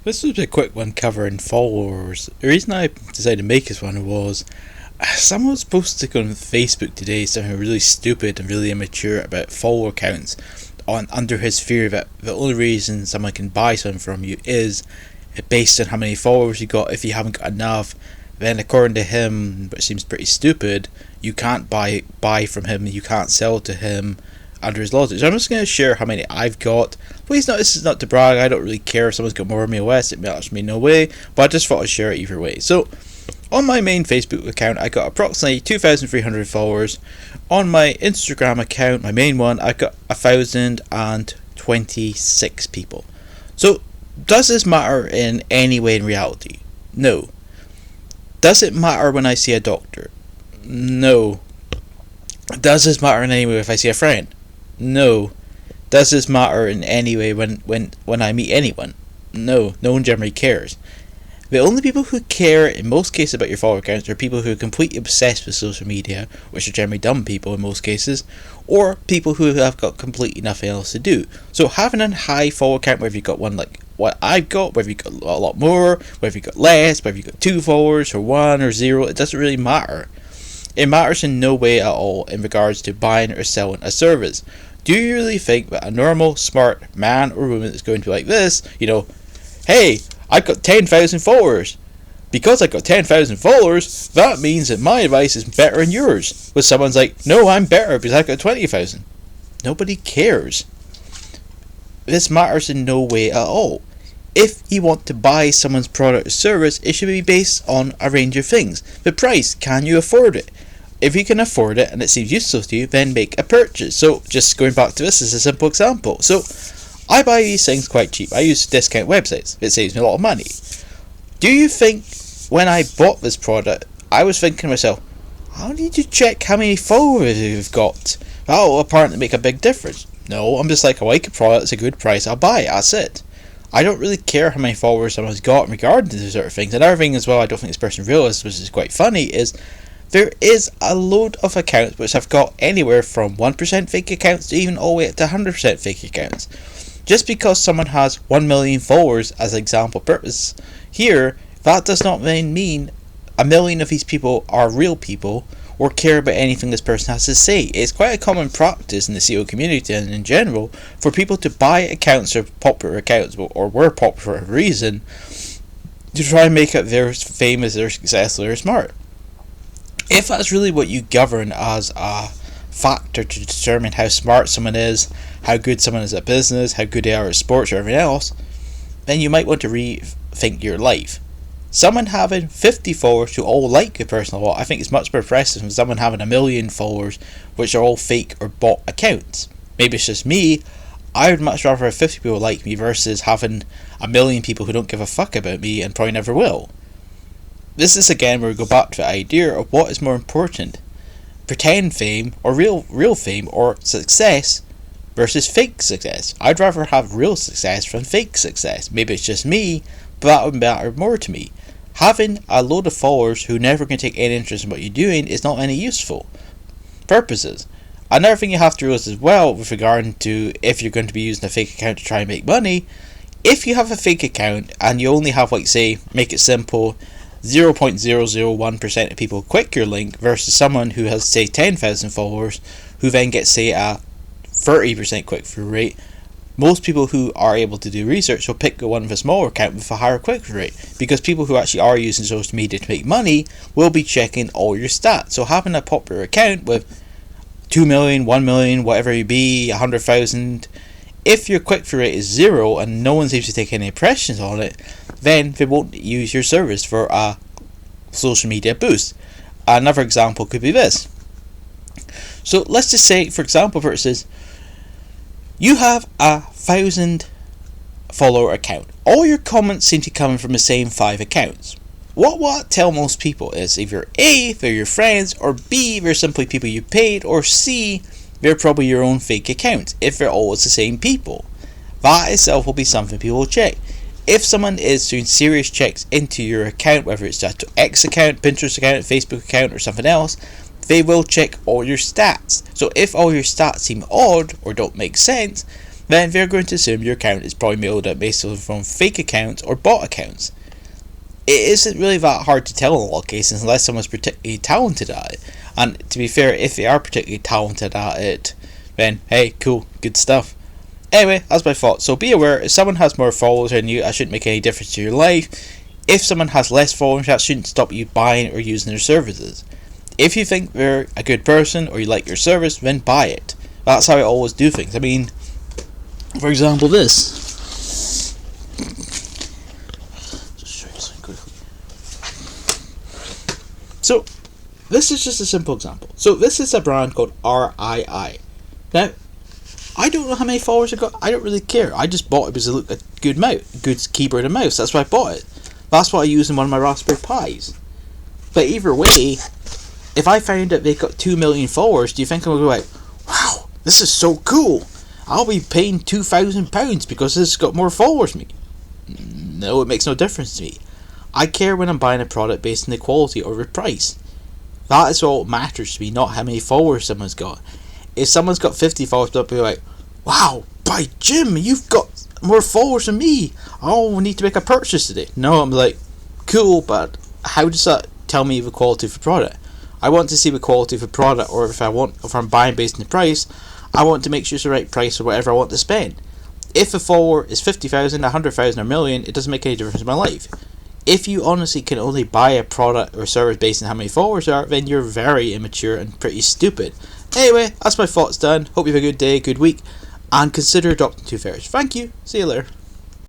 This was a quick one covering followers. The reason I decided to make this one was someone was posted on Facebook today something really stupid and really immature about follower counts under his theory that the only reason someone can buy something from you is based on how many followers you got. If you haven't got enough, then according to him, which seems pretty stupid, you can't buy from him, you can't sell to him under his logic. So I'm just going to share how many I've got. Please note, this is not to brag. I don't really care if someone's got more of me OS. It matters to me no way. But I just thought I'd share it either way. So, on my main Facebook account, I got approximately 2,300 followers. On my Instagram account, my main one, I got 1,026 people. So, does this matter in any way in reality? No. Does it matter when I see a doctor? No. Does this matter in any way if I see a friend? No. Does this matter in any way when I meet anyone? No. No one generally cares. The only people who care in most cases about your follower counts are people who are completely obsessed with social media, which are generally dumb people in most cases, or people who have got completely nothing else to do. So having a high follower count, whether you've got one like what I've got, whether you've got a lot more, whether you've got less, whether you've got 2 followers or 1 or 0, it doesn't really matter. It matters in no way at all in regards to buying or selling a service. Do you really think that a normal, smart man or woman is going to be like this? Hey, I've got 10,000 followers. Because I got 10,000 followers, that means that my advice is better than yours. But someone's like, no, I'm better because I've got 20,000. Nobody cares. This matters in no way at all. If you want to buy someone's product or service, it should be based on a range of things. The price, can you afford it? If you can afford it and it seems useful to you, then make a purchase. So, just going back to this is a simple example. So, I buy these things quite cheap. I use discount websites. It saves me a lot of money. Do you think when I bought this product, I was thinking to myself, I need to check how many followers you've got? That will apparently make a big difference. No, I'm just like, I like a product, it's a good price, I'll buy it, that's it. I don't really care how many followers someone's got in regard to these sort of things. Another thing as well, I don't think this person realised, which is quite funny, is there is a load of accounts which have got anywhere from 1% fake accounts to even all the way up to 100% fake accounts. Just because someone has 1 million followers as example purpose here, that does not mean a million of these people are real people or care about anything this person has to say. It's quite a common practice in the SEO community and in general for people to buy accounts or popular accounts, or were popular for a reason, to try and make up their fame as their success or their smart. If that's really what you govern as a factor to determine how smart someone is, how good someone is at business, how good they are at sports or everything else, then you might want to rethink your life. Someone having 50 followers who all like a person a lot, I think is much more impressive than someone having 1 million followers which are all fake or bot accounts. Maybe it's just me. I would much rather have 50 people like me versus having 1 million people who don't give a fuck about me and probably never will. This is again where we go back to the idea of what is more important. Pretend fame or real fame or success versus fake success. I'd rather have real success than fake success. Maybe it's just me, but that would matter more to me. Having a load of followers who never can take any interest in what you're doing is not any useful purposes. Another thing you have to realize as well with regard to if you're going to be using a fake account to try and make money, if you have a fake account and you only have, like, say, make it simple, 0.001% of people click your link versus someone who has, say, 10,000 followers who then gets, say, a 30% click-through rate, most people who are able to do research will pick the one with a smaller account with a higher click-through rate, because people who actually are using social media to make money will be checking all your stats. So having a popular account with 2 million, 1 million, whatever it be, 100,000, if your click-through rate is 0 and no one seems to take any impressions on it, then they won't use your service for a social media boost. Another example could be this. So let's just say, for example purposes, you have 1,000 follower account. All your comments seem to come from the same 5 accounts. What will that tell most people is either A, they're your friends, or B, they're simply people you paid, or C, they're probably your own fake accounts, if they're always the same people. That itself will be something people will check. If someone is doing serious checks into your account, whether it's just X account, Pinterest account, Facebook account, or something else, they will check all your stats. So if all your stats seem odd or don't make sense, then they're going to assume your account is probably made up based from fake accounts or bot accounts. It isn't really that hard to tell in a lot of cases unless someone's particularly talented at it. And to be fair, if they are particularly talented at it, then hey, cool, good stuff. Anyway, that's my thought. So be aware, if someone has more followers than you, that shouldn't make any difference to your life. If someone has less followers, that shouldn't stop you buying or using their services. If you think they're a good person or you like your service, then buy it. That's how I always do things. I mean, for example, this. So, this is just a simple example. So, this is a brand called RII. Now, I don't know how many followers it got. I don't really care. I just bought it because it looked a good good keyboard and mouse. That's why I bought it. That's what I use in one of my Raspberry Pis. But either way, if I find that they got 2 million followers, do you think I'm going to go like, wow, this is so cool. I'll be paying £2,000 because this has got more followers than me. No, it makes no difference to me. I care when I'm buying a product based on the quality or the price. That is all that matters to me, not how many followers someone's got. If someone's got 50 followers, they'll be like, wow, by Jim, you've got more followers than me. Oh, we need to make a purchase today. No, I'm like, cool, but how does that tell me the quality of the product? I want to see the quality of the product, or if I'm buying based on the price, I want to make sure it's the right price for whatever I want to spend. If a follower is 50,000, 100,000, or a million, it doesn't make any difference in my life. If you honestly can only buy a product or service based on how many followers there are, then you're very immature and pretty stupid. Anyway, that's my thoughts done. Hope you have a good day, good week, and consider adopting 2 Ferrets. Thank you. See you later.